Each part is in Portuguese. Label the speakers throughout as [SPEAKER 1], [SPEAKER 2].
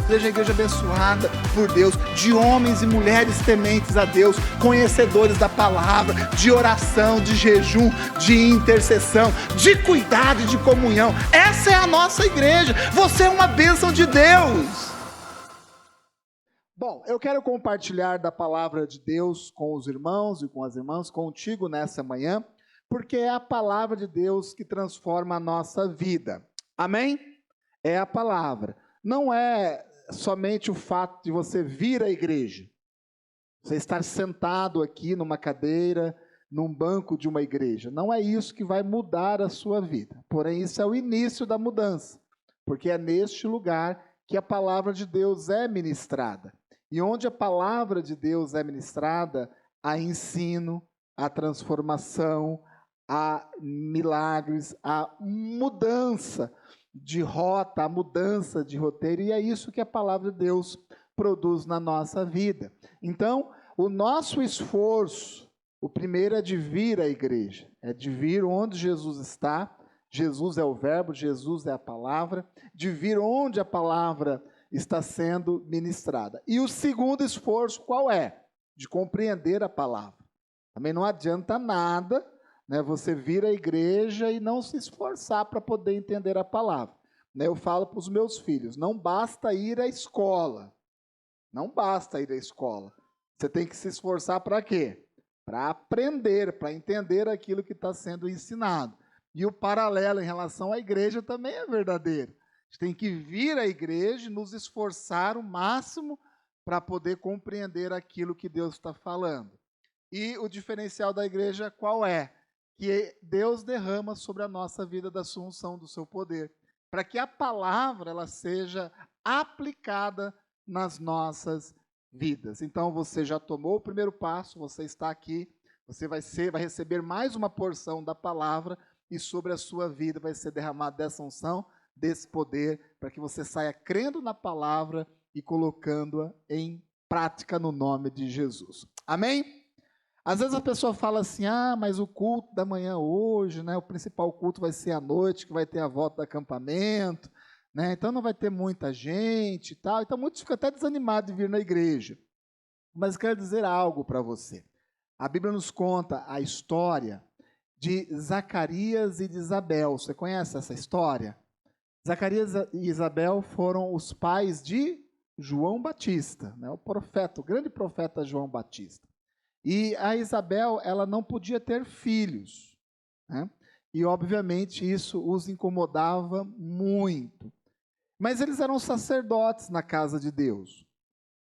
[SPEAKER 1] seja a igreja abençoada por Deus, de homens e mulheres tementes a Deus, conhecedores da palavra, de oração, de jejum, de intercessão, de cuidado e de comunhão. Essa é a nossa igreja. Você é uma bênção de Deus. Bom, eu quero compartilhar da palavra de Deus com os irmãos e com as irmãs, contigo nessa manhã, porque é a palavra de Deus que transforma a nossa vida. Amém? É a palavra. Não é somente o fato de você vir à igreja, você estar sentado aqui numa cadeira, num banco de uma igreja. Não é isso que vai mudar a sua vida. Porém, isso é o início da mudança, porque é neste lugar que a palavra de Deus é ministrada. E onde a palavra de Deus é ministrada, há ensino, há transformação, há milagres, há mudança de rota, a mudança de roteiro, e é isso que a palavra de Deus produz na nossa vida. Então, o nosso esforço, o primeiro é de vir à igreja, é de vir onde Jesus está. Jesus é o verbo, Jesus é a palavra, de vir onde a palavra está sendo ministrada. E o segundo esforço qual é? De compreender a palavra. Também não adianta nada, né, você vir à igreja e não se esforçar para poder entender a palavra. Eu falo para os meus filhos, não basta ir à escola. Não basta ir à escola. Você tem que se esforçar para quê? Para aprender, para entender aquilo que está sendo ensinado. E o paralelo em relação à igreja também é verdadeiro. A gente tem que vir à igreja e nos esforçar o máximo para poder compreender aquilo que Deus está falando. E o diferencial da igreja qual é? Que Deus derrama sobre a nossa vida da sua unção, do seu poder, para que a palavra ela seja aplicada nas nossas vidas. Então você já tomou o primeiro passo, você está aqui, você vai receber mais uma porção da palavra e sobre a sua vida vai ser derramada dessa unção, desse poder, para que você saia crendo na palavra e colocando-a em prática no nome de Jesus. Amém? Às vezes a pessoa fala assim, mas o culto da manhã hoje, né, o principal culto vai ser à noite, que vai ter a volta do acampamento, né, então não vai ter muita gente e tal. Então muitos ficam até desanimados de vir na igreja. Mas eu quero dizer algo para você. A Bíblia nos conta a história de Zacarias e de Isabel. Você conhece essa história? Zacarias e Isabel foram os pais de João Batista, né, o profeta, o grande profeta João Batista. E a Isabel, ela não podia ter filhos, né? E obviamente isso os incomodava muito. Mas eles eram sacerdotes na casa de Deus.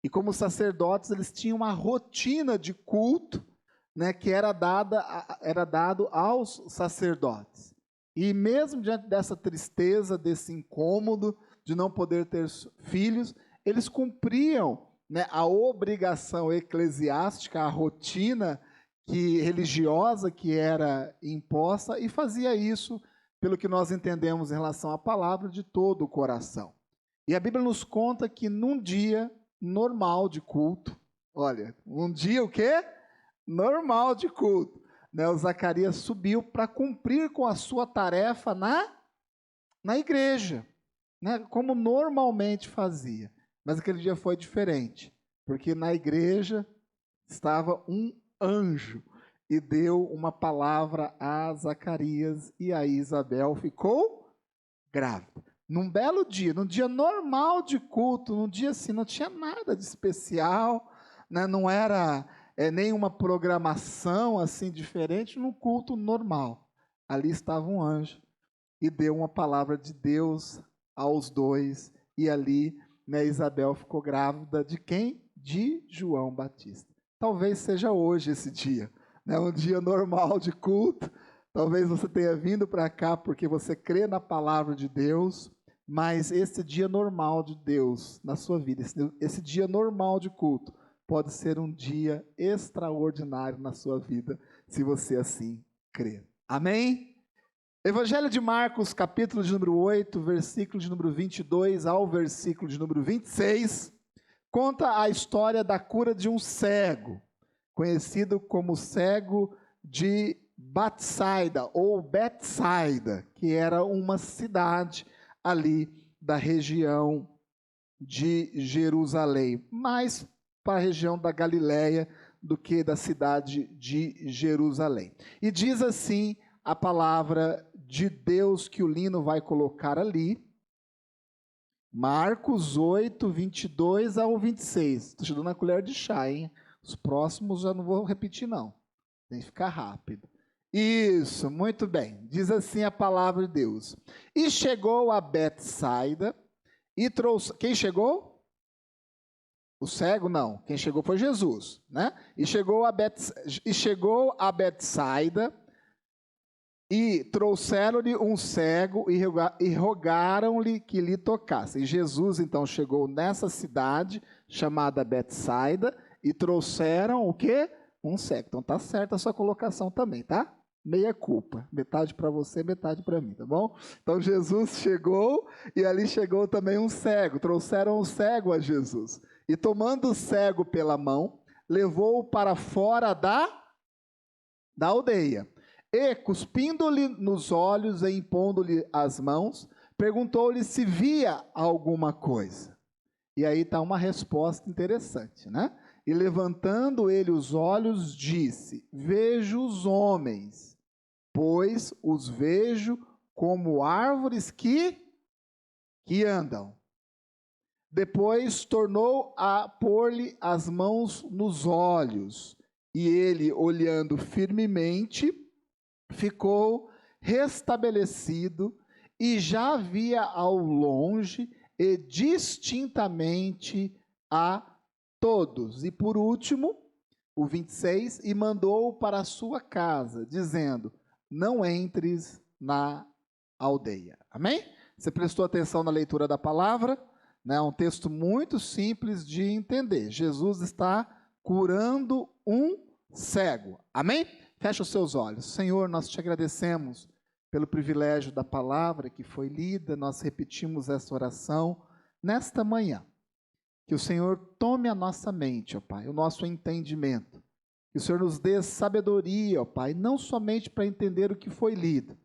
[SPEAKER 1] E como sacerdotes, eles tinham uma rotina de culto, né, que era dado aos sacerdotes. E mesmo diante dessa tristeza, desse incômodo de não poder ter filhos, eles cumpriam, né, a obrigação eclesiástica, a rotina religiosa que era imposta, e fazia isso, pelo que nós entendemos em relação à palavra, de todo o coração. E a Bíblia nos conta que num dia normal de culto, olha, um dia o quê? Normal de culto, né, o Zacarias subiu para cumprir com a sua tarefa na igreja, né, como normalmente fazia. Mas aquele dia foi diferente, porque na igreja estava um anjo e deu uma palavra a Zacarias, e a Isabel ficou grávida. Num belo dia, num dia normal de culto, num dia assim, não tinha nada de especial, né? Não era nenhuma programação assim diferente, num culto normal. Ali estava um anjo e deu uma palavra de Deus aos dois, e ali, né, Isabel ficou grávida de quem? De João Batista. Talvez seja hoje esse dia, né, um dia normal de culto. Talvez você tenha vindo para cá porque você crê na palavra de Deus, mas esse dia normal de Deus na sua vida, esse dia normal de culto, pode ser um dia extraordinário na sua vida, se você assim crer. Amém? Evangelho de Marcos, capítulo de número 8, versículo de número 22 ao versículo de número 26, conta a história da cura de um cego, conhecido como cego de Betsaida, ou Betsaida, que era uma cidade ali da região de Jerusalém, mais para a região da Galiléia do que da cidade de Jerusalém. E diz assim a palavra de Deus que o Lino vai colocar ali, Marcos 8, 22 ao 26. Estou te dando a colher de chá, hein? Os próximos já não vou repetir, não. Tem que ficar rápido. Isso, muito bem. Diz assim a palavra de Deus. E chegou a Betsaida e trouxe... Quem chegou? O cego? Não. Quem chegou foi Jesus, né? E chegou a Betsaida e trouxeram-lhe um cego e rogaram-lhe que lhe tocasse. E Jesus, então, chegou nessa cidade chamada Betsaida e trouxeram o quê? Um cego. Então, tá certa a sua colocação também, tá? Meia culpa. Metade para você, metade para mim, tá bom? Então, Jesus chegou e ali chegou também um cego. Trouxeram um cego a Jesus. E tomando o cego pela mão, levou-o para fora da aldeia. E, cuspindo-lhe nos olhos e impondo-lhe as mãos, perguntou-lhe se via alguma coisa. E aí está uma resposta interessante, né? E levantando ele os olhos, disse: vejo os homens, pois os vejo como árvores que andam. Depois tornou a pôr-lhe as mãos nos olhos, e ele, olhando firmemente, ficou restabelecido e já via ao longe e distintamente a todos. E por último, o 26, e mandou-o para a sua casa, dizendo: não entres na aldeia. Amém? Você prestou atenção na leitura da palavra? É um texto muito simples de entender. Jesus está curando um cego. Amém? Feche os seus olhos. Senhor, nós te agradecemos pelo privilégio da palavra que foi lida. Nós repetimos essa oração nesta manhã. Que o Senhor tome a nossa mente, ó Pai, o nosso entendimento. Que o Senhor nos dê sabedoria, ó Pai, não somente para entender o que foi lido,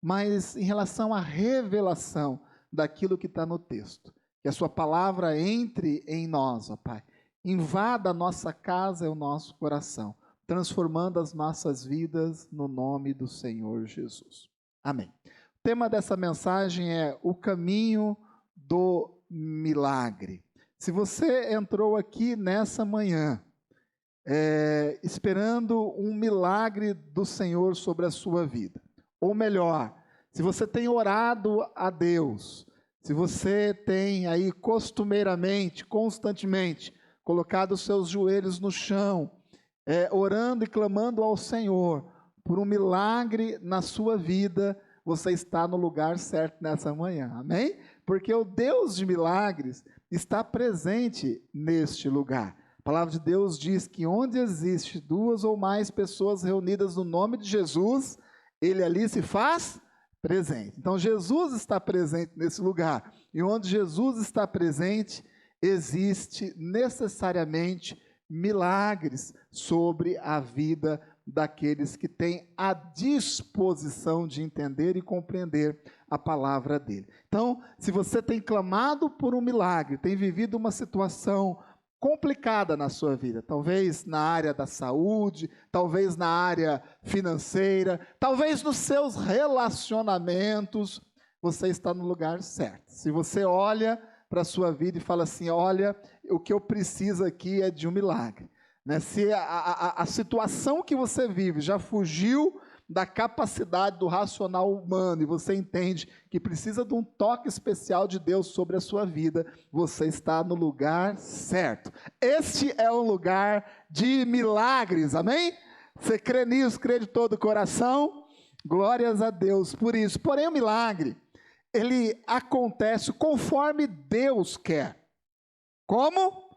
[SPEAKER 1] mas em relação à revelação daquilo que está no texto. Que a sua palavra entre em nós, ó Pai. Invada a nossa casa e o nosso coração, transformando as nossas vidas no nome do Senhor Jesus. Amém. O tema dessa mensagem é o caminho do milagre. Se você entrou aqui nessa manhã, esperando um milagre do Senhor sobre a sua vida, ou melhor, se você tem orado a Deus, se você tem aí costumeiramente, constantemente, colocado os seus joelhos no chão, orando e clamando ao Senhor por um milagre na sua vida, você está no lugar certo nessa manhã, amém? Porque o Deus de milagres está presente neste lugar. A palavra de Deus diz que onde existe duas ou mais pessoas reunidas no nome de Jesus, Ele ali se faz presente. Então Jesus está presente nesse lugar, e onde Jesus está presente, existe necessariamente milagres sobre a vida daqueles que têm a disposição de entender e compreender a palavra dele. Então, se você tem clamado por um milagre, tem vivido uma situação complicada na sua vida, talvez na área da saúde, talvez na área financeira, talvez nos seus relacionamentos, você está no lugar certo. Se você olha para a sua vida e fala assim: olha, o que eu preciso aqui é de um milagre. Né? Se a situação que você vive já fugiu da capacidade do racional humano e você entende que precisa de um toque especial de Deus sobre a sua vida, você está no lugar certo. Este é um lugar de milagres, amém? Você crê nisso, crê de todo o coração? Glórias a Deus por isso. Porém, o milagre, ele acontece conforme Deus quer. Como?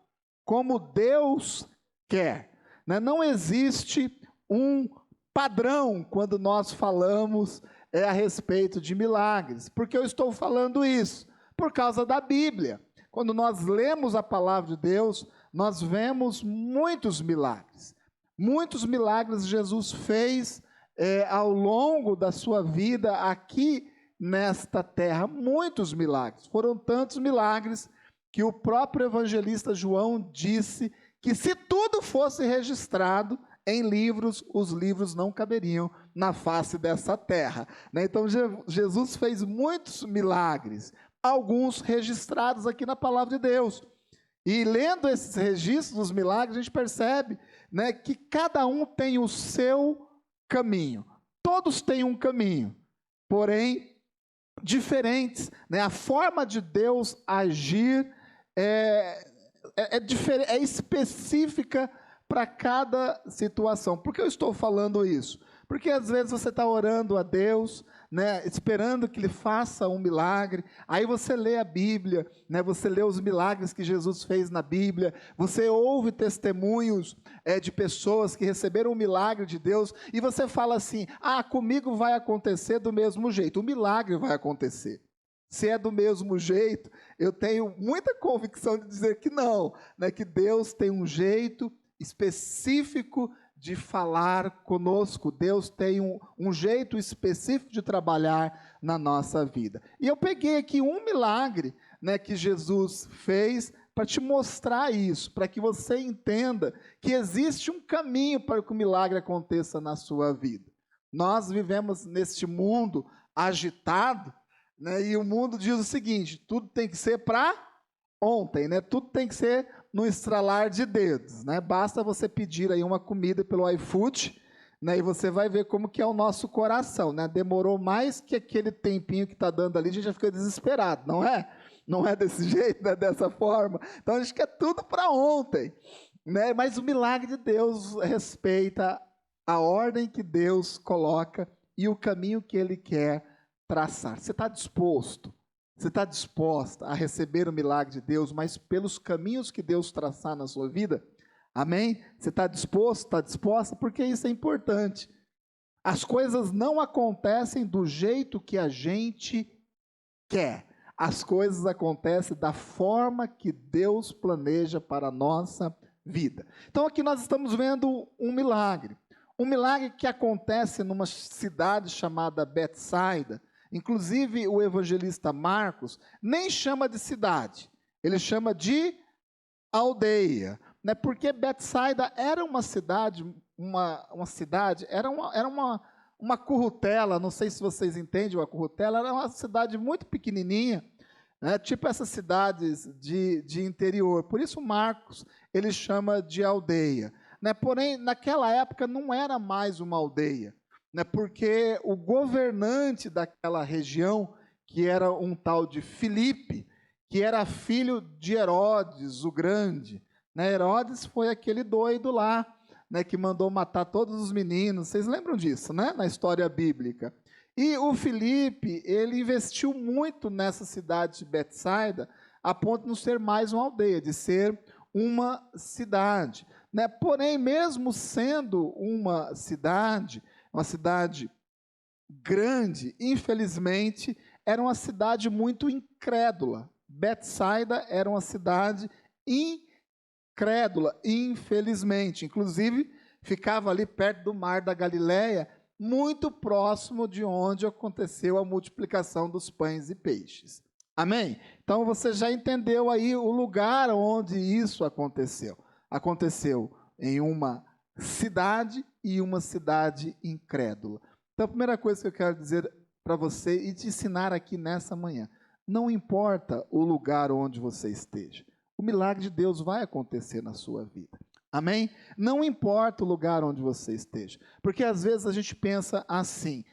[SPEAKER 1] Como Deus quer. Não existe um padrão quando nós falamos a respeito de milagres. Por que eu estou falando isso? Por causa da Bíblia. Quando nós lemos a palavra de Deus, nós vemos muitos milagres. Muitos milagres Jesus fez ao longo da sua vida aqui nesta terra. Muitos milagres. Foram tantos milagres que o próprio evangelista João disse que se tudo fosse registrado em livros, os livros não caberiam na face dessa terra, né? Então Jesus fez muitos milagres, alguns registrados aqui na palavra de Deus. E lendo esses registros dos milagres, a gente percebe, né, que cada um tem o seu caminho. Todos têm um caminho, porém diferentes, né? A forma de Deus agir é específica para cada situação. Por que eu estou falando isso? Porque às vezes você está orando a Deus, né, esperando que Ele faça um milagre, aí você lê a Bíblia, né, você lê os milagres que Jesus fez na Bíblia, você ouve testemunhos de pessoas que receberam o milagre de Deus, e você fala assim, comigo vai acontecer do mesmo jeito, o milagre vai acontecer. Se é do mesmo jeito, eu tenho muita convicção de dizer que não, né, que Deus tem um jeito específico de falar conosco. Deus tem um jeito específico de trabalhar na nossa vida. E eu peguei aqui um milagre, né, que Jesus fez para te mostrar isso, para que você entenda que existe um caminho para que o milagre aconteça na sua vida. Nós vivemos neste mundo agitado, né, e o mundo diz o seguinte, tudo tem que ser para ontem, né, tudo tem que ser no estralar de dedos, né? Basta você pedir aí uma comida pelo iFood, né? E você vai ver como que é o nosso coração, né? Demorou mais que aquele tempinho que está dando ali, a gente já fica desesperado, não é? Não é desse jeito, né? Dessa forma. Então a gente quer tudo para ontem, né? Mas o milagre de Deus respeita a ordem que Deus coloca e o caminho que Ele quer traçar. Você está disposto? Você está disposta a receber o milagre de Deus, mas pelos caminhos que Deus traçar na sua vida? Amém? Você está disposto, está disposta? Porque isso é importante. As coisas não acontecem do jeito que a gente quer. As coisas acontecem da forma que Deus planeja para a nossa vida. Então aqui nós estamos vendo um milagre. Um milagre que acontece numa cidade chamada Betsaida. Inclusive, o evangelista Marcos nem chama de cidade, ele chama de aldeia, né? Porque Betsaida era uma cidade, era uma currutela, não sei se vocês entendem uma currutela, era uma cidade muito pequenininha, né? Tipo essas cidades de interior, por isso Marcos ele chama de aldeia, né? Porém, naquela época não era mais uma aldeia, né, porque o governante daquela região, que era um tal de Filipe, que era filho de Herodes, o Grande, né, Herodes foi aquele doido lá, né, que mandou matar todos os meninos, vocês lembram disso, né, na história bíblica. E o Filipe, ele investiu muito nessa cidade de Betsaida, a ponto de não ser mais uma aldeia, de ser uma cidade, né, porém, mesmo sendo uma cidade grande, infelizmente, era uma cidade muito incrédula. Betsaida era uma cidade incrédula, infelizmente. Inclusive, ficava ali perto do mar da Galileia, muito próximo de onde aconteceu a multiplicação dos pães e peixes. Amém? Então, você já entendeu aí o lugar onde isso aconteceu. Aconteceu em uma cidade e uma cidade incrédula. Então, a primeira coisa que eu quero dizer para você e te ensinar aqui nessa manhã, não importa o lugar onde você esteja, o milagre de Deus vai acontecer na sua vida. Amém? Não importa o lugar onde você esteja, porque às vezes a gente pensa assim,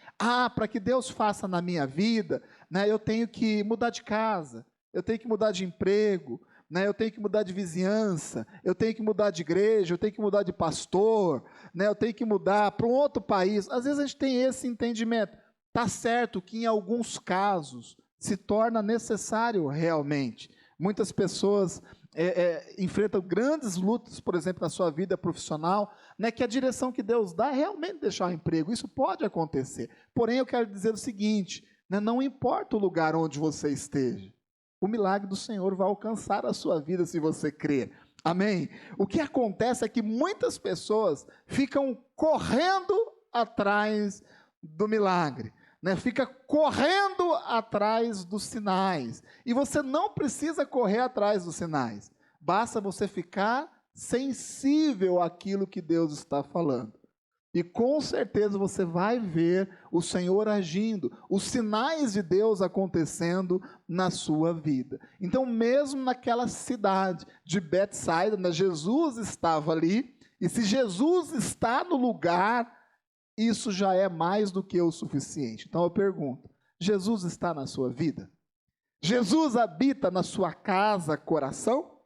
[SPEAKER 1] para que Deus faça na minha vida, né, eu tenho que mudar de casa, eu tenho que mudar de emprego, né, eu tenho que mudar de vizinhança, eu tenho que mudar de igreja, eu tenho que mudar de pastor, né, eu tenho que mudar para um outro país. Às vezes a gente tem esse entendimento. Está certo que em alguns casos se torna necessário realmente. Muitas pessoas enfrentam grandes lutas, por exemplo, na sua vida profissional, né, que a direção que Deus dá é realmente deixar o emprego. Isso pode acontecer. Porém, eu quero dizer o seguinte, né, não importa o lugar onde você esteja, o milagre do Senhor vai alcançar a sua vida se você crer. Amém? O que acontece é que muitas pessoas ficam correndo atrás do milagre, né? Fica correndo atrás dos sinais. E você não precisa correr atrás dos sinais. Basta você ficar sensível àquilo que Deus está falando. E com certeza você vai ver o Senhor agindo, os sinais de Deus acontecendo na sua vida. Então, mesmo naquela cidade de Betsaida, né, Jesus estava ali, e se Jesus está no lugar, isso já é mais do que o suficiente. Então eu pergunto, Jesus está na sua vida? Jesus habita na sua casa, coração?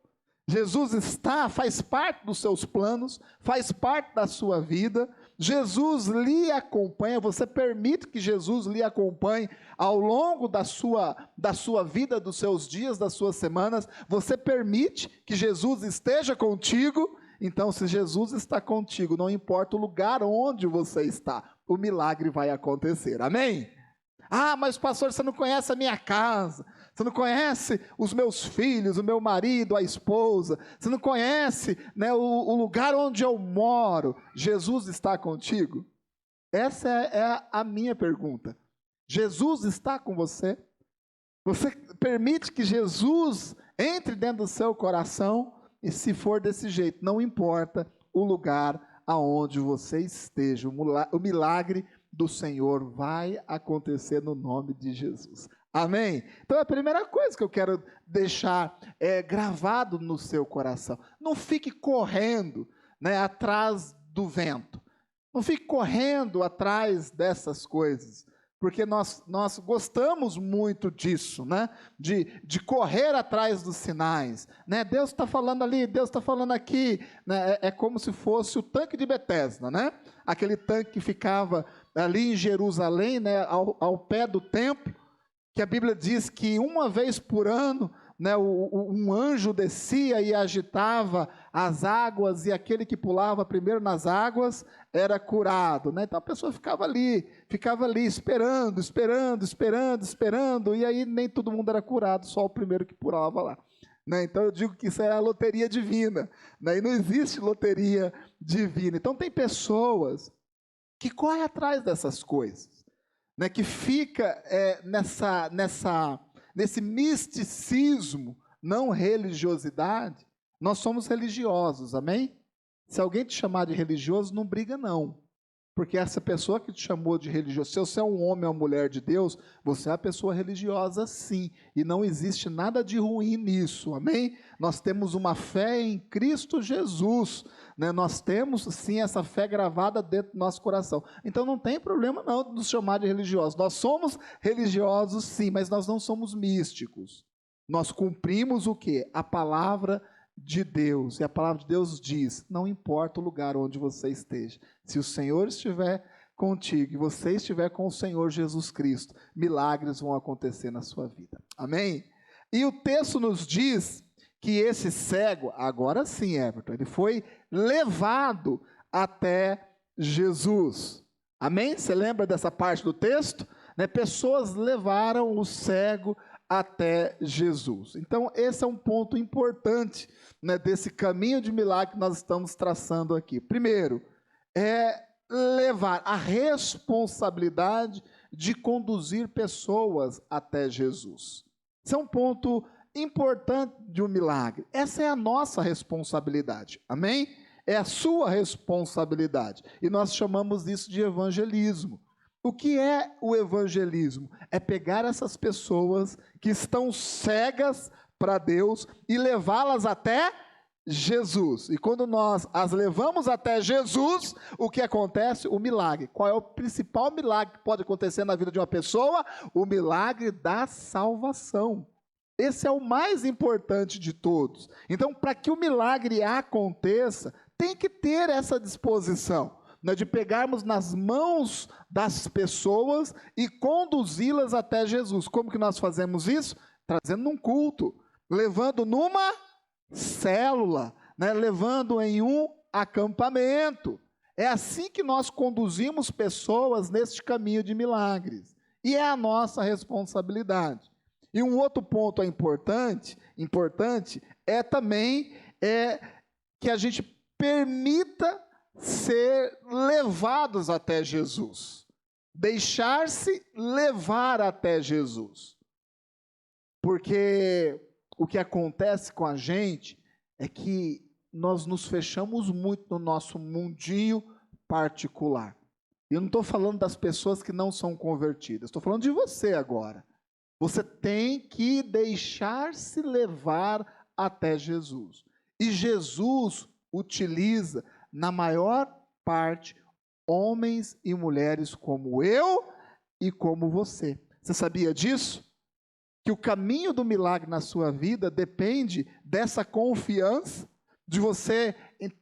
[SPEAKER 1] Jesus está, faz parte dos seus planos, faz parte da sua vida. Jesus lhe acompanha, você permite que Jesus lhe acompanhe ao longo da sua vida, dos seus dias, das suas semanas. Você permite que Jesus esteja contigo. Então, se Jesus está contigo, não importa o lugar onde você está, o milagre vai acontecer. Amém? Ah, mas pastor, você não conhece a minha casa, você não conhece os meus filhos, o meu marido, a esposa, você não conhece, né, o lugar onde eu moro. Jesus está contigo? Essa é a minha pergunta. Jesus está com você? Você permite que Jesus entre dentro do seu coração? E se for desse jeito, não importa o lugar aonde você esteja, o milagre do Senhor vai acontecer no nome de Jesus. Amém? Então a primeira coisa que eu quero deixar gravado no seu coração, não fique correndo, né, atrás do vento, não fique correndo atrás dessas coisas, porque nós gostamos muito disso, né? De correr atrás dos sinais, né? Deus está falando ali, Deus está falando aqui, né? É como se fosse o tanque de Betesda, né? Aquele tanque que ficava ali em Jerusalém, né? Ao pé do templo, que a Bíblia diz que uma vez por ano, né, um anjo descia e agitava as águas, e aquele que pulava primeiro nas águas era curado, né? Então a pessoa ficava ali esperando, e aí nem todo mundo era curado, só o primeiro que pulava lá, né? Então eu digo que isso é a loteria divina, né? E não existe loteria divina. Então tem pessoas que correm atrás dessas coisas, né? Que fica nesse misticismo, não religiosidade. Nós somos religiosos, amém? Se alguém te chamar de religioso, não briga não, porque essa pessoa que te chamou de religioso, se você é um homem ou uma mulher de Deus, você é uma pessoa religiosa sim, e não existe nada de ruim nisso, amém? Nós temos uma fé em Cristo Jesus, né? Nós temos sim essa fé gravada dentro do nosso coração, então não tem problema não de nos chamar de religiosos. Nós somos religiosos sim, mas nós não somos místicos. Nós cumprimos o quê? A palavra de Deus, e a palavra de Deus diz, não importa o lugar onde você esteja, se o Senhor estiver contigo, e você estiver com o Senhor Jesus Cristo, milagres vão acontecer na sua vida, amém? E o texto nos diz que esse cego, agora sim, Everton, ele foi levado até Jesus, amém? Você lembra dessa parte do texto? Né? Pessoas levaram o cego até Jesus. Então, esse é um ponto importante, né, desse caminho de milagre que nós estamos traçando aqui. Primeiro, é levar a responsabilidade de conduzir pessoas até Jesus. Esse é um ponto importante de um milagre. Essa é a nossa responsabilidade, amém? É a sua responsabilidade. E nós chamamos isso de evangelismo. O que é o evangelismo? É pegar essas pessoas que estão cegas para Deus e levá-las até Jesus. E quando nós as levamos até Jesus, o que acontece? O milagre. Qual é o principal milagre que pode acontecer na vida de uma pessoa? O milagre da salvação. Esse é o mais importante de todos. Então, para que o milagre aconteça, tem que ter essa disposição, né, de pegarmos nas mãos das pessoas e conduzi-las até Jesus. Como que nós fazemos isso? Trazendo num culto, levando numa célula, né, levando em um acampamento. É assim que nós conduzimos pessoas neste caminho de milagres. E é a nossa responsabilidade. E um outro ponto importante é também que a gente permita ser levados até Jesus. deixar-se levar até Jesus. Porque o que acontece com a gente é que nós nos fechamos muito no nosso mundinho particular. E eu não estou falando das pessoas que não são convertidas, estou falando de você agora. Você tem que deixar-se levar até Jesus. E Jesus utiliza, na maior parte, homens e mulheres como eu e como você. Você sabia disso? Que o caminho do milagre na sua vida depende dessa confiança, de você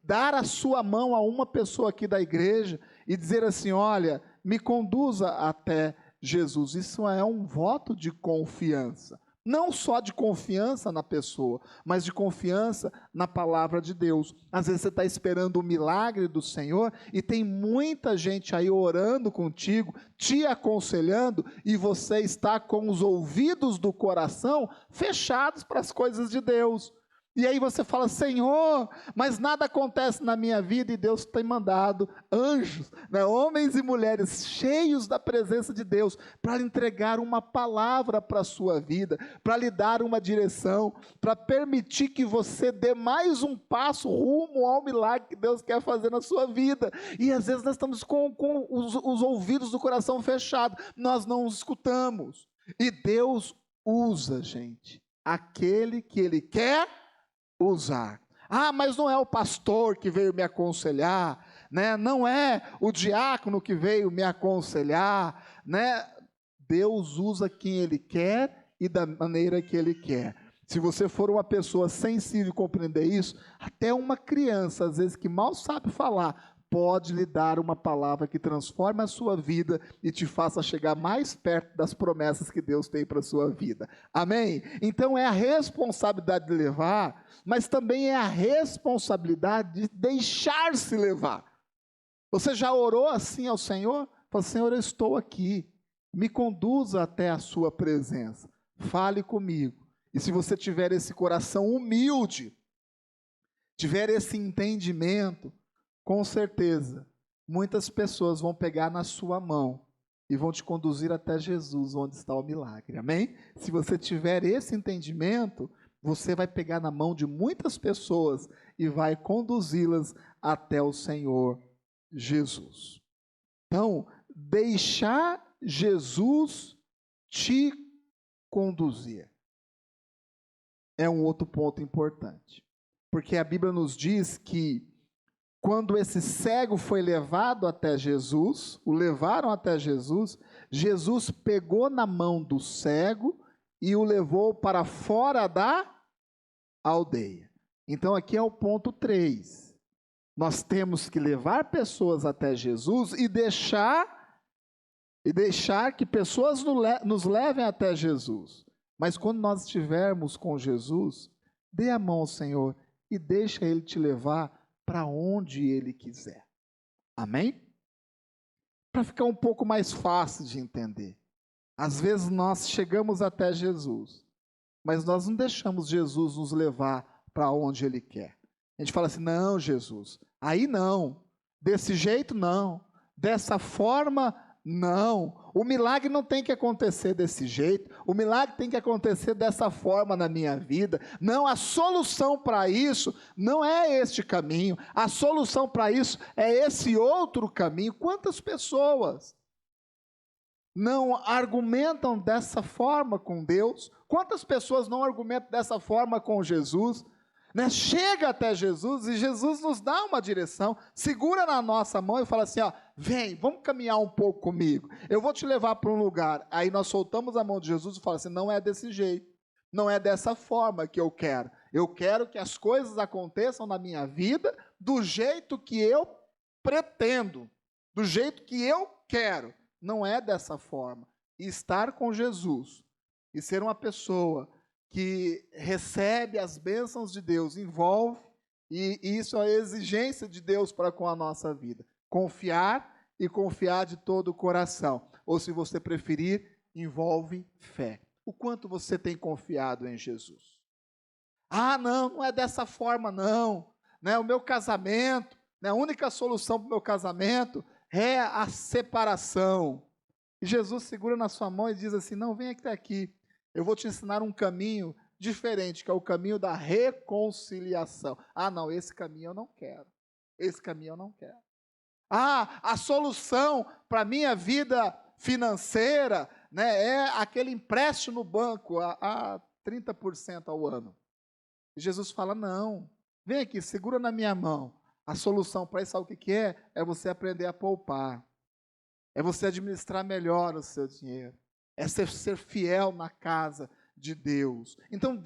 [SPEAKER 1] dar a sua mão a uma pessoa aqui da igreja e dizer assim: olha, me conduza até Jesus. Isso é um voto de confiança. Não só de confiança na pessoa, mas de confiança na palavra de Deus. Às vezes você está esperando o milagre do Senhor e tem muita gente aí orando contigo, te aconselhando, e você está com os ouvidos do coração fechados para as coisas de Deus. E aí você fala: Senhor, mas nada acontece na minha vida, e Deus tem mandado anjos, né, homens e mulheres cheios da presença de Deus, para lhe entregar uma palavra para a sua vida, para lhe dar uma direção, para permitir que você dê mais um passo rumo ao milagre que Deus quer fazer na sua vida. E às vezes nós estamos com os ouvidos do coração fechados, nós não escutamos. E Deus usa, gente, aquele que Ele quer usar. Ah, mas não é o pastor que veio me aconselhar, né? Não é o diácono que veio me aconselhar, né? Deus usa quem Ele quer e da maneira que Ele quer. Se você for uma pessoa sensível e compreender isso, até uma criança, às vezes que mal sabe falar, pode lhe dar uma palavra que transforme a sua vida e te faça chegar mais perto das promessas que Deus tem para a sua vida. Amém? Então é a responsabilidade de levar, mas também é a responsabilidade de deixar-se levar. Você já orou assim ao Senhor? Fala: Senhor, eu estou aqui, me conduza até a sua presença, fale comigo. E se você tiver esse coração humilde, tiver esse entendimento, com certeza, muitas pessoas vão pegar na sua mão e vão te conduzir até Jesus, onde está o milagre. Amém? Se você tiver esse entendimento, você vai pegar na mão de muitas pessoas e vai conduzi-las até o Senhor Jesus. Então, deixar Jesus te conduzir é um outro ponto importante. Porque a Bíblia nos diz que quando esse cego foi levado até Jesus, o levaram até Jesus, Jesus pegou na mão do cego e o levou para fora da aldeia. Então aqui é o ponto 3. Nós temos que levar pessoas até Jesus e deixar que pessoas nos levem até Jesus. Mas quando nós estivermos com Jesus, dê a mão ao Senhor e deixa Ele te levar para onde Ele quiser. Amém? Para ficar um pouco mais fácil de entender. Às vezes nós chegamos até Jesus, mas nós não deixamos Jesus nos levar para onde Ele quer. A gente fala assim: não, Jesus, aí não, desse jeito não, dessa forma não. O milagre não tem que acontecer desse jeito, o milagre tem que acontecer dessa forma na minha vida. Não, a solução para isso não é este caminho, a solução para isso é esse outro caminho. Quantas pessoas não argumentam dessa forma com Deus? Quantas pessoas não argumentam dessa forma com Jesus? Né? Chega até Jesus e Jesus nos dá uma direção, segura na nossa mão e fala assim: ó, vem, vamos caminhar um pouco comigo, eu vou te levar para um lugar. Aí nós soltamos a mão de Jesus e falamos assim: não é desse jeito, não é dessa forma que eu quero que as coisas aconteçam na minha vida do jeito que eu pretendo, do jeito que eu quero, não é dessa forma. E estar com Jesus e ser uma pessoa que recebe as bênçãos de Deus, envolve, e isso é a exigência de Deus para com a nossa vida. Confiar e confiar de todo o coração. Ou, se você preferir, envolve fé. O quanto você tem confiado em Jesus? Ah, não é dessa forma não. Né? O meu casamento, né? A única solução para o meu casamento é a separação. E Jesus segura na sua mão e diz assim: não, vem até aqui, eu vou te ensinar um caminho diferente, que é o caminho da reconciliação. Ah, não, esse caminho eu não quero. Esse caminho eu não quero. Ah, a solução para a minha vida financeira, né, é aquele empréstimo no banco a 30% ao ano. E Jesus fala: não, vem aqui, segura na minha mão. A solução para isso, sabe o que é? É você aprender a poupar. É você administrar melhor o seu dinheiro. É ser fiel na casa de Deus. Então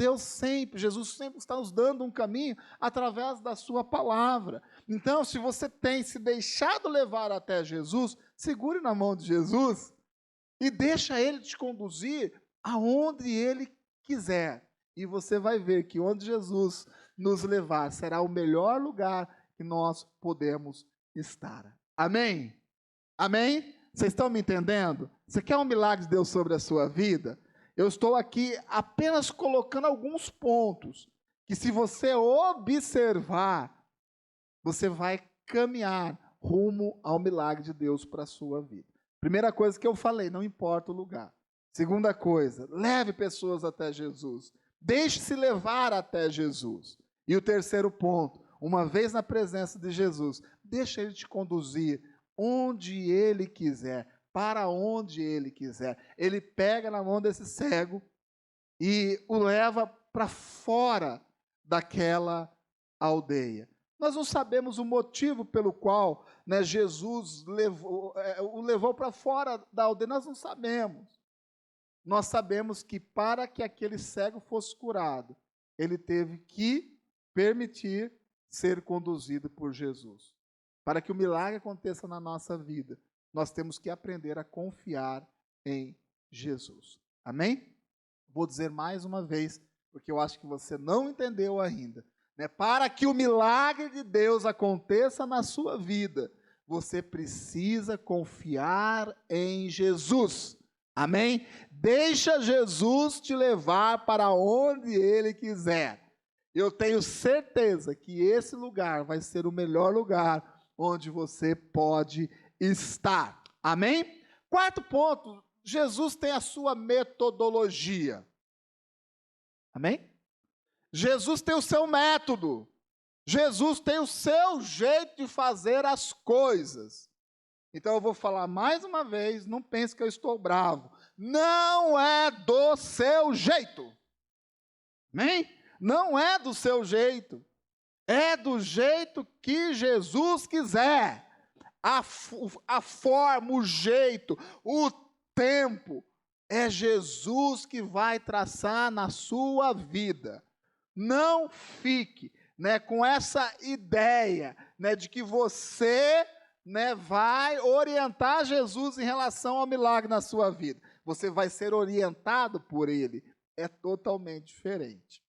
[SPEAKER 1] Jesus sempre está nos dando um caminho através da sua palavra. Então, se você tem se deixado levar até Jesus, segure na mão de Jesus e deixa ele te conduzir aonde ele quiser. E você vai ver que onde Jesus nos levar será o melhor lugar que nós podemos estar. Amém? Amém? Vocês estão me entendendo? Você quer um milagre de Deus sobre a sua vida? Eu estou aqui apenas colocando alguns pontos que, se você observar, você vai caminhar rumo ao milagre de Deus para a sua vida. Primeira coisa que eu falei, não importa o lugar. Segunda coisa, leve pessoas até Jesus. Deixe-se levar até Jesus. E o terceiro ponto, uma vez na presença de Jesus, deixa ele te conduzir onde ele quiser, para onde ele quiser. Ele pega na mão desse cego e o leva para fora daquela aldeia. Nós não sabemos o motivo pelo qual, né, Jesus o levou para fora da aldeia, nós não sabemos. Nós sabemos que para que aquele cego fosse curado, ele teve que permitir ser conduzido por Jesus. Para que o milagre aconteça na nossa vida, nós temos que aprender a confiar em Jesus. Amém? Vou dizer mais uma vez, porque eu acho que você não entendeu ainda. Né? Para que o milagre de Deus aconteça na sua vida, você precisa confiar em Jesus. Amém? Deixa Jesus te levar para onde Ele quiser. Eu tenho certeza que esse lugar vai ser o melhor lugar onde você pode estar. Amém? Quarto ponto, Jesus tem a sua metodologia. Amém? Jesus tem o seu método. Jesus tem o seu jeito de fazer as coisas. Então eu vou falar mais uma vez, não pense que eu estou bravo. Não é do seu jeito. Amém? Não é do seu jeito. É do jeito que Jesus quiser. A forma, o jeito, o tempo, é Jesus que vai traçar na sua vida. Não fique, né, com essa ideia, né, de que você, né, vai orientar Jesus em relação ao milagre na sua vida. Você vai ser orientado por Ele. É totalmente diferente.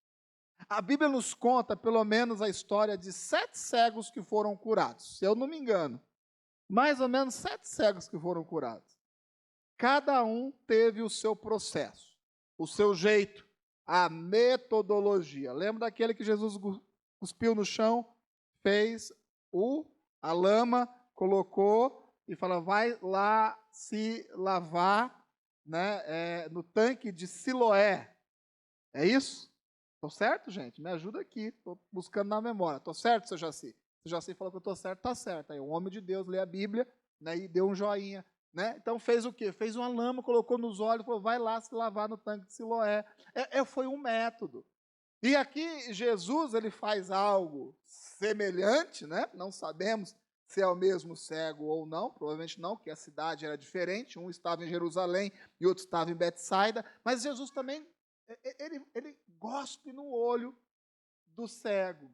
[SPEAKER 1] A Bíblia nos conta, pelo menos, a história de 7 cegos que foram curados. Se eu não me engano, mais ou menos 7 cegos que foram curados. Cada um teve o seu processo, o seu jeito, a metodologia. Lembra daquele que Jesus cuspiu no chão, fez a lama, colocou e falou: vai lá se lavar, né, no tanque de Siloé. É isso? Estou certo, gente? Me ajuda aqui. Estou buscando na memória. Estou certo, seu Jaci? Seu Jaci falou que eu estou certo, está certo. Aí o homem de Deus lê a Bíblia, né, e deu um joinha. Né? Então fez o quê? Fez uma lama, colocou nos olhos, falou: vai lá se lavar no tanque de Siloé. Foi um método. E aqui Jesus ele faz algo semelhante, né? Não sabemos se é o mesmo cego ou não, provavelmente não, porque a cidade era diferente. Um estava em Jerusalém e outro estava em Betsaida. Mas Jesus também ele gospe no olho do cego.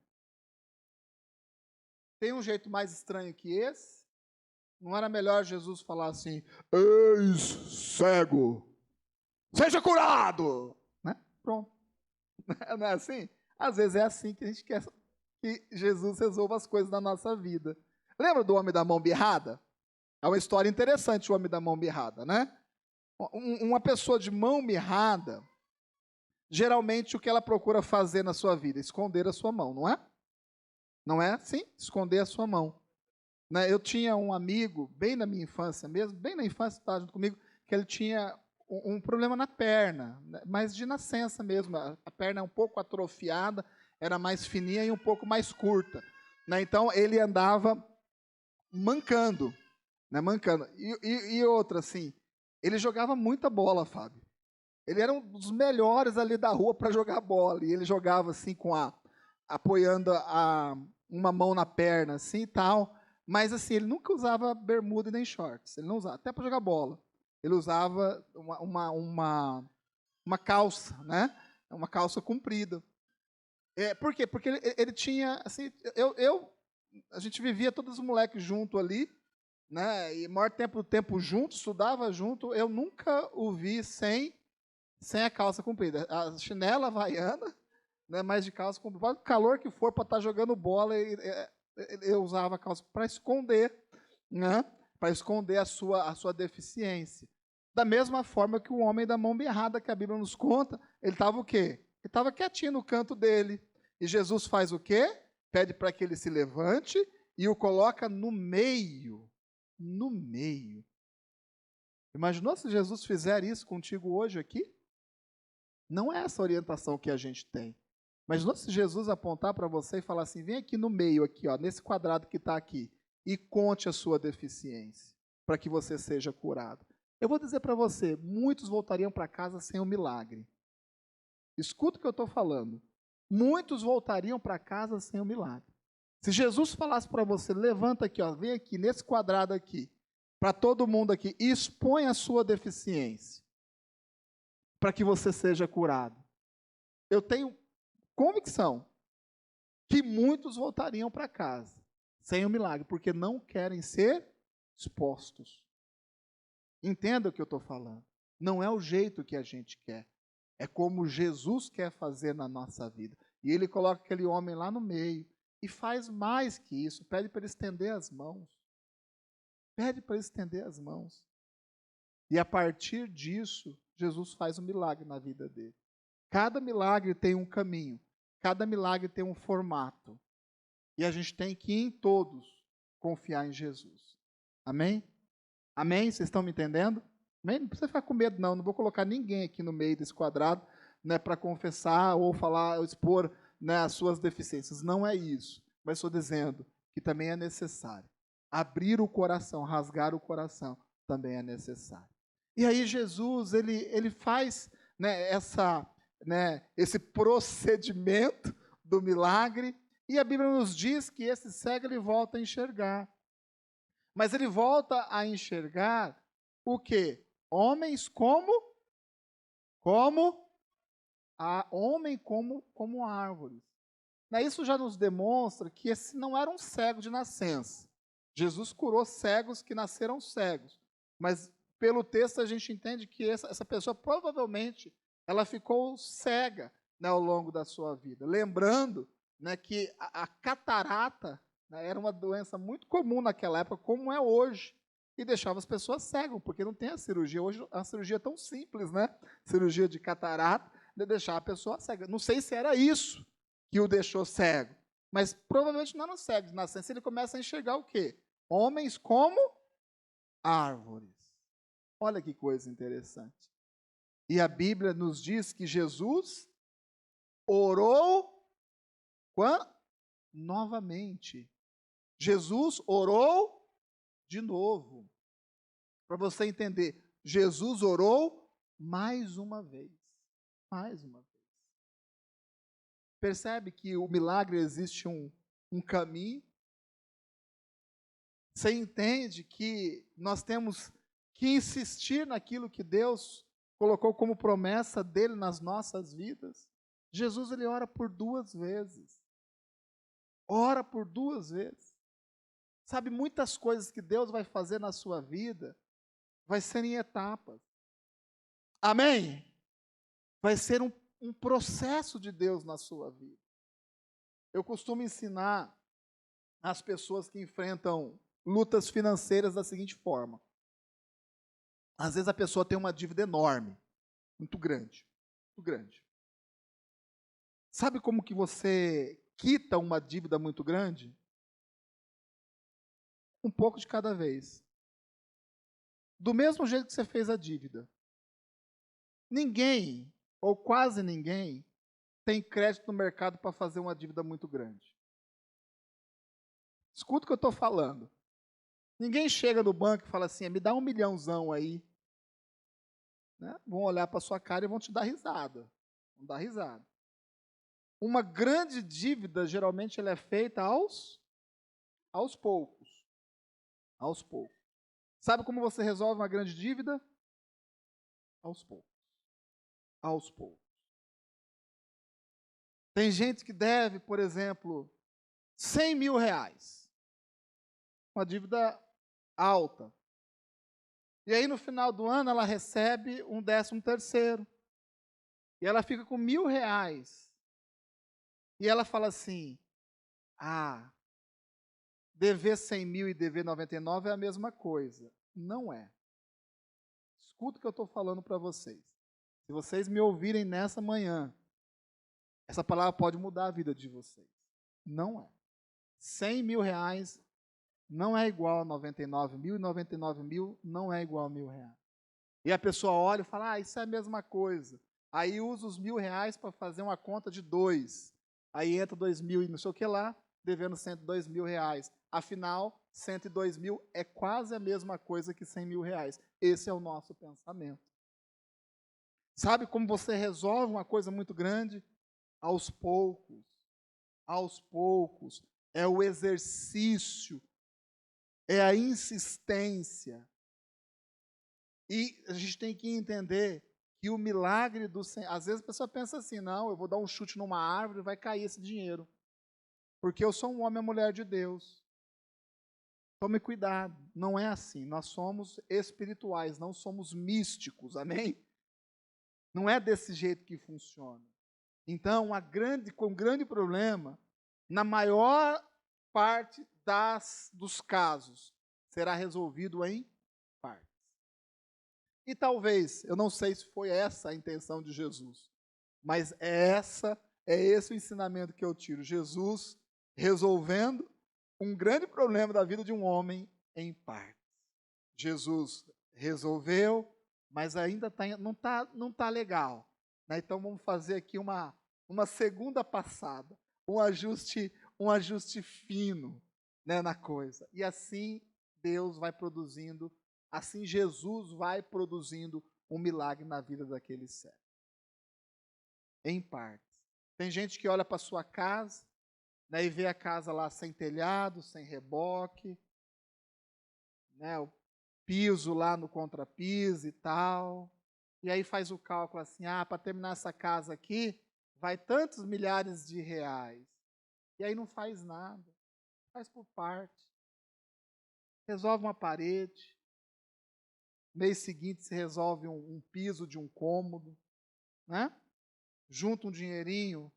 [SPEAKER 1] Tem um jeito mais estranho que esse? Não era melhor Jesus falar assim: eis cego, seja curado, né? Pronto. Não é assim? Às vezes é assim que a gente quer que Jesus resolva as coisas na nossa vida. Lembra do homem da mão mirrada? É uma história interessante, o homem da mão mirrada, né? Uma pessoa de mão mirrada, geralmente o que ela procura fazer na sua vida? Esconder a sua mão, não é? Não é assim? Esconder a sua mão. Eu tinha um amigo, bem na minha infância mesmo, bem na infância, estava junto comigo, que ele tinha um problema na perna, né, mas de nascença mesmo. A perna é um pouco atrofiada, era mais fininha e um pouco mais curta, né? Então ele andava mancando, né? Mancando. E outra, assim, ele jogava muita bola, Fábio. Ele era um dos melhores ali da rua para jogar bola. E ele jogava assim apoiando uma mão na perna, assim e tal. Mas assim, ele nunca usava bermuda e nem shorts. Ele não usava, até para jogar bola. Ele usava uma calça, né? Uma calça comprida. Por quê? Porque ele tinha, assim, a gente vivia todos os moleques junto ali, né? E maior tempo junto, estudava junto. Eu nunca o vi sem a calça comprida. A chinela havaiana, né, mais de calça comprida. O calor que for para estar jogando bola, eu usava a calça para esconder, né, para esconder a sua deficiência. Da mesma forma que o homem da mão beirrada, que a Bíblia nos conta, ele estava o quê? Ele estava quietinho no canto dele. E Jesus faz o quê? Pede para que ele se levante e o coloca no meio. No meio. Imaginou se Jesus fizer isso contigo hoje aqui? Não é essa orientação que a gente tem. Mas se Jesus apontar para você e falar assim, vem aqui no meio, aqui, ó, nesse quadrado que está aqui, e conte a sua deficiência, para que você seja curado. Eu vou dizer para você, muitos voltariam para casa sem o milagre. Escuta o que eu estou falando. Muitos voltariam para casa sem o milagre. Se Jesus falasse para você, levanta aqui, ó, vem aqui, nesse quadrado aqui, para todo mundo aqui, e expõe a sua deficiência, para que você seja curado. Eu tenho convicção que muitos voltariam para casa sem o milagre, porque não querem ser expostos. Entenda o que eu estou falando. Não é o jeito que a gente quer. É como Jesus quer fazer na nossa vida. E ele coloca aquele homem lá no meio e faz mais que isso. Pede para ele estender as mãos. Pede para ele estender as mãos. E a partir disso, Jesus faz um milagre na vida dele. Cada milagre tem um caminho. Cada milagre tem um formato. E a gente tem que, em todos, confiar em Jesus. Amém? Amém? Vocês estão me entendendo? Amém? Não precisa ficar com medo, não. Não vou colocar ninguém aqui no meio desse quadrado, né, para confessar ou falar, ou expor, né, as suas deficiências. Não é isso. Mas estou dizendo que também é necessário. Abrir o coração, rasgar o coração, também é necessário. E aí Jesus, ele faz, né, esse procedimento do milagre, e a Bíblia nos diz que esse cego ele volta a enxergar. Mas ele volta a enxergar o quê? Homens como árvores. Isso já nos demonstra que esse não era um cego de nascença. Jesus curou cegos que nasceram cegos. Mas pelo texto a gente entende que essa pessoa provavelmente ela ficou cega, né, ao longo da sua vida. Lembrando, né, que a catarata, né, era uma doença muito comum naquela época, como é hoje, e deixava as pessoas cegas, porque não tem a cirurgia. Hoje a cirurgia é tão simples, né? Cirurgia de catarata, de deixar a pessoa cega. Não sei se era isso que o deixou cego, mas provavelmente não eram cegos. Na ciência ele começa a enxergar o quê? Homens como árvores. Olha que coisa interessante. E a Bíblia nos diz que Jesus orou novamente. Jesus orou de novo. Para você entender, Jesus orou mais uma vez. Mais uma vez. Percebe que o milagre existe um caminho? Você entende que nós temos que insistir naquilo que Deus colocou como promessa dele nas nossas vidas? Jesus, ele ora por 2 vezes. Ora por 2 vezes. Sabe, muitas coisas que Deus vai fazer na sua vida vai ser em etapas. Amém? Vai ser um processo de Deus na sua vida. Eu costumo ensinar as pessoas que enfrentam lutas financeiras da seguinte forma. Às vezes a pessoa tem uma dívida enorme, muito grande, muito grande. Sabe como que você quita uma dívida muito grande? Um pouco de cada vez. do mesmo jeito que você fez a dívida. Ninguém, ou quase ninguém, tem crédito no mercado para fazer uma dívida muito grande. Escuta o que eu estou falando. Ninguém chega no banco e fala assim, me dá 1 milhãozão aí. Né? Vão olhar para sua cara e vão te dar risada. Vão dar risada. Uma grande dívida, geralmente, ela é feita aos poucos. Aos poucos. Sabe como você resolve uma grande dívida? Aos poucos. Aos poucos. Tem gente que deve, por exemplo, 100 mil reais. Uma dívida alta. E aí, no final do ano, ela recebe um 13º. E ela fica com 1.000 reais. E ela fala assim, dever 100 mil e dever 99 é a mesma coisa. Não é. Escuta o que eu estou falando para vocês. Se vocês me ouvirem nessa manhã, essa palavra pode mudar a vida de vocês. Não é. 100 mil reais não é igual a 99 mil, e 99 mil não é igual a 1.000 reais. E a pessoa olha e fala, isso é a mesma coisa. Aí usa os 1.000 reais para fazer uma conta de 2. Aí entra 2 mil e não sei o que lá, devendo 102 mil reais. Afinal, 102 mil é quase a mesma coisa que 100 mil reais. Esse é o nosso pensamento. Sabe como você resolve uma coisa muito grande? Aos poucos. Aos poucos. É o exercício. É a insistência. E a gente tem que entender que o milagre do Senhor... Às vezes a pessoa pensa assim, não, eu vou dar um chute numa árvore e vai cair esse dinheiro. Porque eu sou um homem e mulher de Deus. Tome cuidado, não é assim. Nós somos espirituais, não somos místicos, amém? Não é desse jeito que funciona. Então, um grande problema, na maior parte dos casos, será resolvido em partes. E talvez, eu não sei se foi essa a intenção de Jesus, mas é esse o ensinamento que eu tiro. Jesus resolvendo um grande problema da vida de um homem em partes. Jesus resolveu, mas ainda não tá legal. Né? Então vamos fazer aqui uma segunda passada, um ajuste fino, né, na coisa. E assim Deus vai produzindo, assim Jesus vai produzindo um milagre na vida daquele cego. Em partes. Tem gente que olha para sua casa, né, e vê a casa lá sem telhado, sem reboque, né, o piso lá no contrapiso e tal. E aí faz o cálculo assim, para terminar essa casa aqui, vai tantos milhares de reais. E aí não faz nada. Faz por parte. Resolve uma parede. Mês seguinte se resolve um piso de um cômodo. Né? Junta um dinheirinho,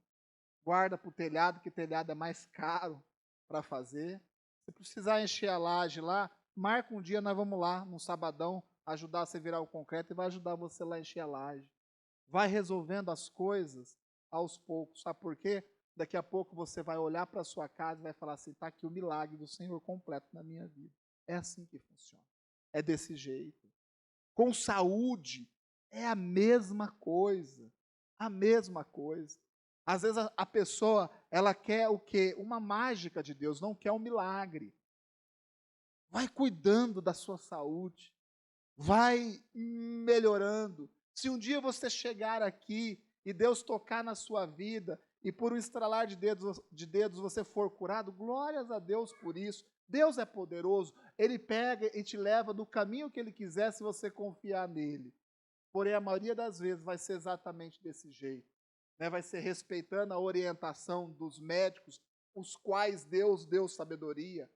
[SPEAKER 1] guarda para o telhado, que telhado é mais caro para fazer. Se precisar encher a laje lá, marca um dia, nós vamos lá, num sabadão, ajudar você a virar o concreto e vai ajudar você lá a encher a laje. Vai resolvendo as coisas aos poucos. Sabe por quê? Daqui a pouco você vai olhar para a sua casa e vai falar assim, está aqui o milagre do Senhor completo na minha vida. É assim que funciona. É desse jeito. Com saúde, é a mesma coisa. A mesma coisa. Às vezes a pessoa, ela quer o quê? Uma mágica de Deus, não quer um milagre. Vai cuidando da sua saúde. Vai melhorando. Se um dia você chegar aqui e Deus tocar na sua vida e por um estralar de dedos você for curado, glórias a Deus por isso. Deus é poderoso. Ele pega e te leva no caminho que Ele quiser se você confiar nele. Porém, a maioria das vezes vai ser exatamente desse jeito. Né? Vai ser respeitando a orientação dos médicos, os quais Deus deu sabedoria.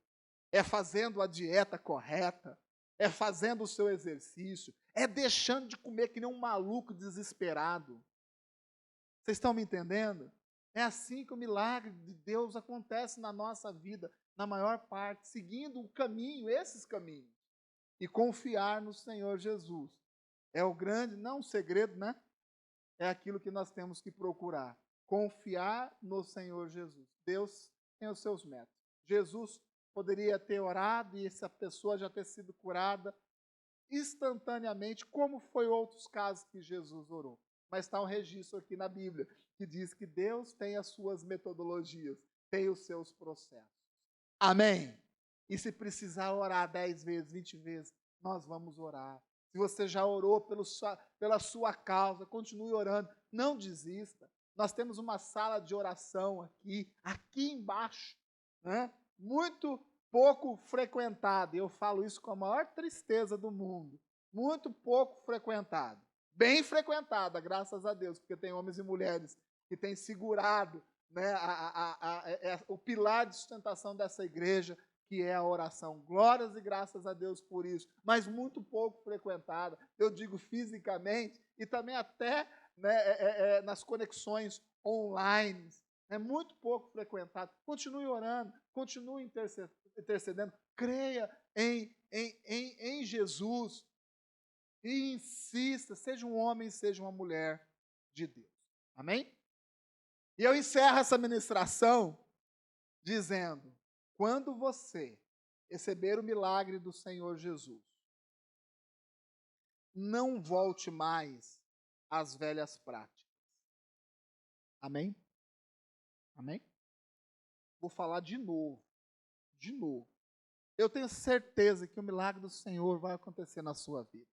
[SPEAKER 1] É fazendo a dieta correta. É fazendo o seu exercício. É deixando de comer que nem um maluco desesperado. Vocês estão me entendendo? É assim que o milagre de Deus acontece na nossa vida, na maior parte, seguindo o caminho, esses caminhos. E confiar no Senhor Jesus. É o grande, não um segredo, né? É aquilo que nós temos que procurar. Confiar no Senhor Jesus. Deus tem os seus métodos. Jesus poderia ter orado e essa pessoa já ter sido curada instantaneamente, como foi outros casos que Jesus orou. Mas está um registro aqui na Bíblia, que diz que Deus tem as suas metodologias, tem os seus processos. Amém? E se precisar orar 10 vezes, 20 vezes, nós vamos orar. Se você já orou pela sua causa, continue orando, não desista. Nós temos uma sala de oração aqui embaixo, né? Muito pouco frequentada. Eu falo isso com a maior tristeza do mundo. Muito pouco frequentada. Bem frequentada, graças a Deus, porque tem homens e mulheres que têm segurado, né, o pilar de sustentação dessa igreja, que é a oração. Glórias e graças a Deus por isso, mas muito pouco frequentada, eu digo fisicamente, e também até, né, nas conexões online, é muito pouco frequentado. Continue orando, continue intercedendo, creia em Jesus e insista, seja um homem, seja uma mulher de Deus. Amém? E eu encerro essa ministração dizendo: quando você receber o milagre do Senhor Jesus, não volte mais às velhas práticas. Amém? Amém? Vou falar de novo. De novo. Eu tenho certeza que o milagre do Senhor vai acontecer na sua vida.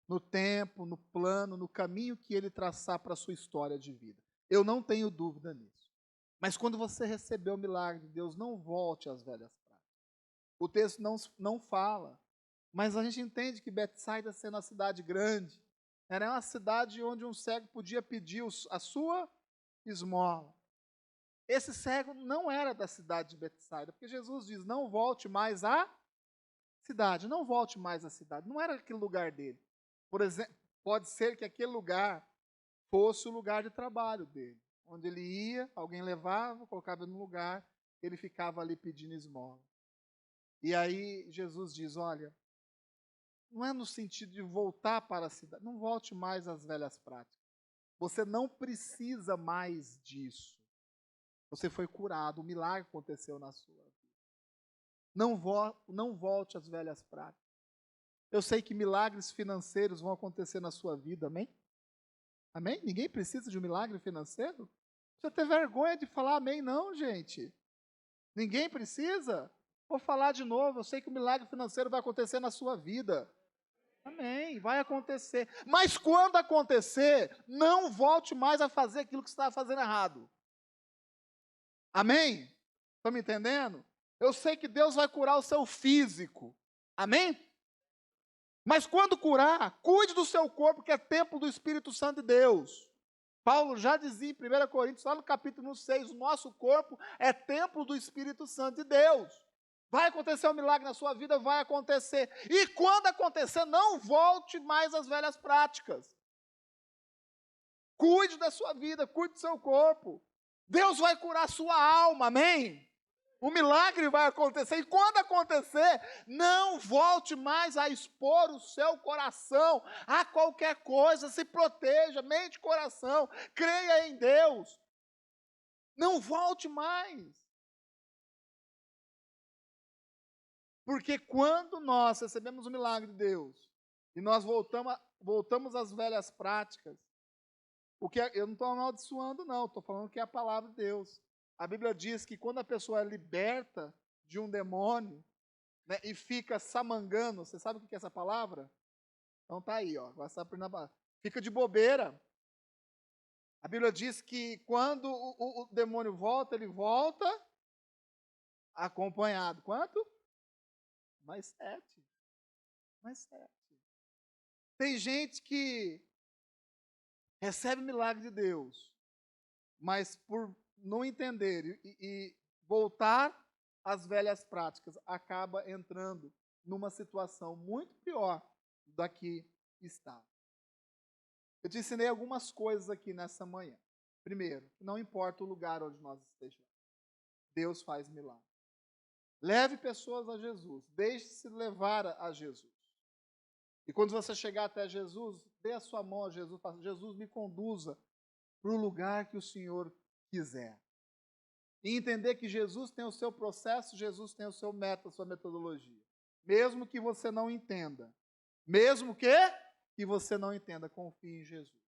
[SPEAKER 1] No tempo, no plano, no caminho que Ele traçar para a sua história de vida. Eu não tenho dúvida nisso. Mas quando você receber o milagre de Deus, não volte às velhas práticas. O texto não fala, mas a gente entende que Betsaida, sendo uma cidade grande, era uma cidade onde um cego podia pedir a sua esmola. Esse cego não era da cidade de Betsaida, porque Jesus diz: não volte mais à cidade, não volte mais à cidade. Não era aquele lugar dele. Por exemplo, pode ser que aquele lugar fosse o lugar de trabalho dele, onde ele ia, alguém levava, colocava no lugar, ele ficava ali pedindo esmola. E aí Jesus diz: olha, não é no sentido de voltar para a cidade, não volte mais às velhas práticas. Você não precisa mais disso. Você foi curado, o milagre aconteceu na sua vida. Não volte às velhas práticas. Eu sei que milagres financeiros vão acontecer na sua vida, amém? Amém? Ninguém precisa de um milagre financeiro? Não precisa ter vergonha de falar amém, não, gente. Ninguém precisa? Vou falar de novo, eu sei que o milagre financeiro vai acontecer na sua vida. Amém, vai acontecer. Mas quando acontecer, não volte mais a fazer aquilo que você estava fazendo errado. Amém? Estão me entendendo? Eu sei que Deus vai curar o seu físico. Amém? Mas quando curar, cuide do seu corpo, que é templo do Espírito Santo de Deus. Paulo já dizia em 1 Coríntios, lá no capítulo 6, o nosso corpo é templo do Espírito Santo de Deus. Vai acontecer um milagre na sua vida? Vai acontecer. E quando acontecer, não volte mais às velhas práticas. Cuide da sua vida, cuide do seu corpo. Deus vai curar a sua alma, amém? O milagre vai acontecer. E quando acontecer, não volte mais a expor o seu coração a qualquer coisa. Se proteja, mente e coração. Creia em Deus. Não volte mais. Porque quando nós recebemos o milagre de Deus e nós voltamos às velhas práticas, eu não estou amaldiçoando, não, estou falando que é a palavra de Deus. A Bíblia diz que quando a pessoa é liberta de um demônio, né, e fica samangando, você sabe o que é essa palavra? Então tá aí, ó, agora você está aprendendo a palavra. Fica de bobeira. A Bíblia diz que quando o demônio volta, ele volta acompanhado. Quanto? Mais 7. Mais 7. Tem gente que recebe o milagre de Deus, mas por não entender e voltar às velhas práticas, acaba entrando numa situação muito pior da que está. Eu te ensinei algumas coisas aqui nessa manhã. Primeiro, não importa o lugar onde nós estejamos, Deus faz milagre. Leve pessoas a Jesus, deixe-se levar a Jesus. E quando você chegar até Jesus, dê a sua mão a Jesus, fala: Jesus, me conduza para o lugar que o Senhor quiser. E entender que Jesus tem o seu processo, Jesus tem o seu método, a sua metodologia. Mesmo que você não entenda, Mesmo que você não entenda, confie em Jesus.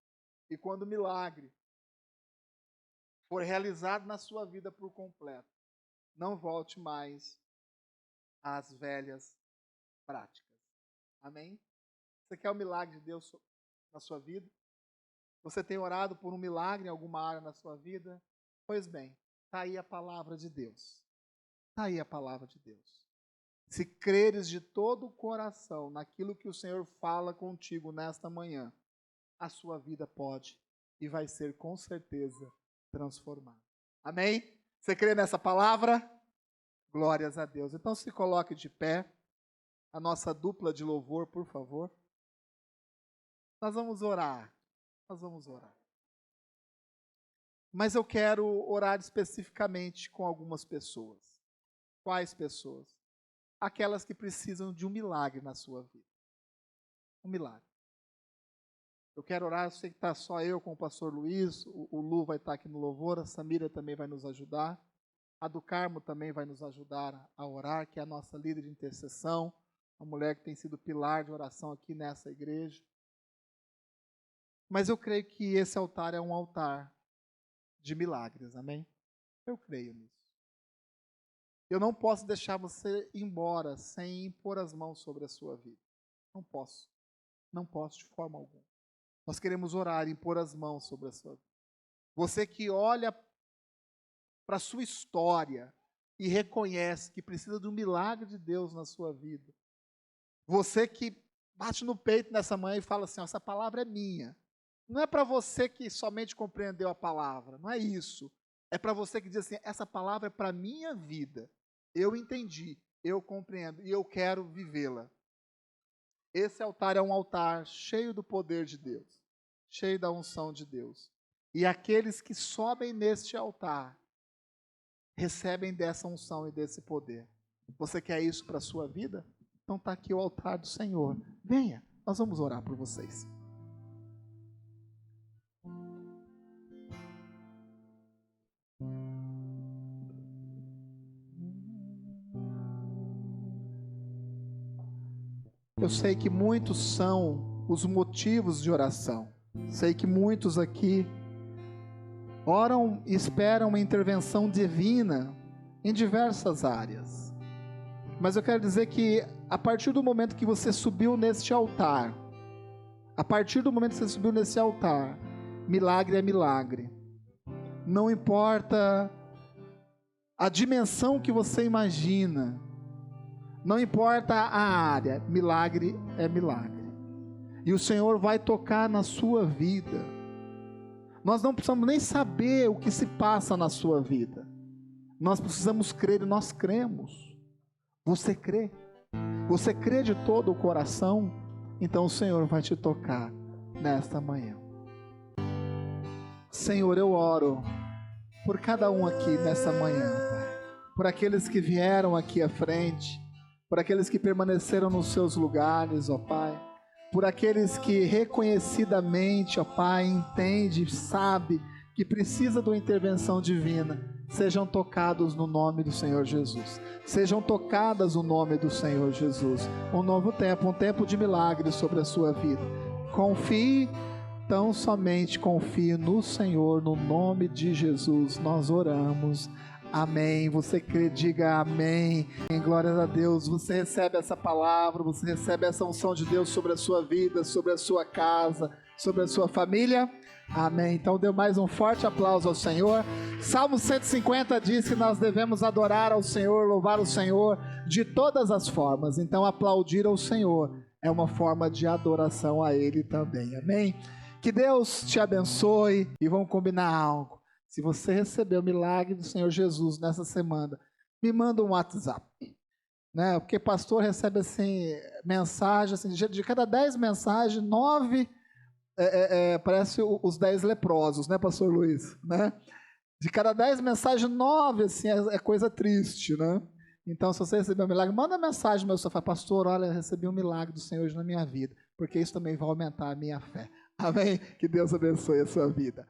[SPEAKER 1] E quando o milagre for realizado na sua vida por completo, não volte mais às velhas práticas. Amém? Você quer o milagre de Deus na sua vida? Você tem orado por um milagre em alguma área na sua vida? Pois bem, está aí a palavra de Deus. Está aí a palavra de Deus. Se creres de todo o coração naquilo que o Senhor fala contigo nesta manhã, a sua vida pode e vai ser com certeza transformada. Amém? Você crê nessa palavra? Glórias a Deus. Então se coloque de pé. A nossa dupla de louvor, por favor. Nós vamos orar. Nós vamos orar. Mas eu quero orar especificamente com algumas pessoas. Quais pessoas? Aquelas que precisam de um milagre na sua vida. Um milagre. Eu quero orar, eu sei que está só eu com o pastor Luiz, o Lu vai estar aqui no louvor, a Samira também vai nos ajudar, a do Carmo também vai nos ajudar a orar, que é a nossa líder de intercessão, uma mulher que tem sido pilar de oração aqui nessa igreja. Mas eu creio que esse altar é um altar de milagres, amém? Eu creio nisso. Eu não posso deixar você ir embora sem impor as mãos sobre a sua vida. Não posso. Não posso de forma alguma. Nós queremos orar e impor as mãos sobre a sua vida. Você que olha para a sua história e reconhece que precisa de um milagre de Deus na sua vida. Você que bate no peito nessa manhã e fala assim, essa palavra é minha. Não é para você que somente compreendeu a palavra, não é isso. É para você que diz assim, essa palavra é para a minha vida. Eu entendi, eu compreendo e eu quero vivê-la. Esse altar é um altar cheio do poder de Deus, cheio da unção de Deus. E aqueles que sobem neste altar, recebem dessa unção e desse poder. Você quer isso para a sua vida? Então está aqui o altar do Senhor. Venha, nós vamos orar por vocês. Eu sei que muitos são os motivos de oração. Sei que muitos aqui oram e esperam uma intervenção divina em diversas áreas. Mas eu quero dizer que a partir do momento que você subiu neste altar, milagre é milagre. Não importa a dimensão que você imagina, não importa a área, milagre é milagre. E o Senhor vai tocar na sua vida. Nós não precisamos nem saber o que se passa na sua vida. Nós precisamos crer e nós cremos. Você crê? Você crê de todo o coração? Então o Senhor vai te tocar nesta manhã. Senhor, eu oro por cada um aqui nessa manhã, Pai. Por aqueles que vieram aqui à frente, por aqueles que permaneceram nos seus lugares, ó Pai, por aqueles que reconhecidamente, ó Pai, entende, sabe que precisa de uma intervenção divina, sejam tocados no nome do Senhor Jesus, sejam tocadas no nome do Senhor Jesus. Um novo tempo, um tempo de milagres sobre a sua vida. Confie, tão somente confie no Senhor, no nome de Jesus nós oramos. Amém. Você crê, diga amém. Glórias a Deus. Você recebe essa palavra, você recebe essa unção de Deus sobre a sua vida, sobre a sua casa, sobre a sua família. Amém. Então dê mais um forte aplauso ao Senhor. Salmo 150 diz que nós devemos adorar ao Senhor, louvar o Senhor de todas as formas. Então aplaudir ao Senhor é uma forma de adoração a Ele também. Amém. Que Deus te abençoe e vamos combinar algo. Se você recebeu o milagre do Senhor Jesus nessa semana, me manda um WhatsApp, né? Porque pastor recebe assim, mensagem, assim, de cada 10 mensagens, 9 parece os 10 leprosos, né, pastor Luiz? Né? De cada 10 mensagens, 9 assim, é coisa triste, né? Então, se você recebeu um milagre, manda mensagem no meu sofá, pastor, olha, eu recebi um milagre do Senhor hoje na minha vida, porque isso também vai aumentar a minha fé. Amém? Que Deus abençoe a sua vida.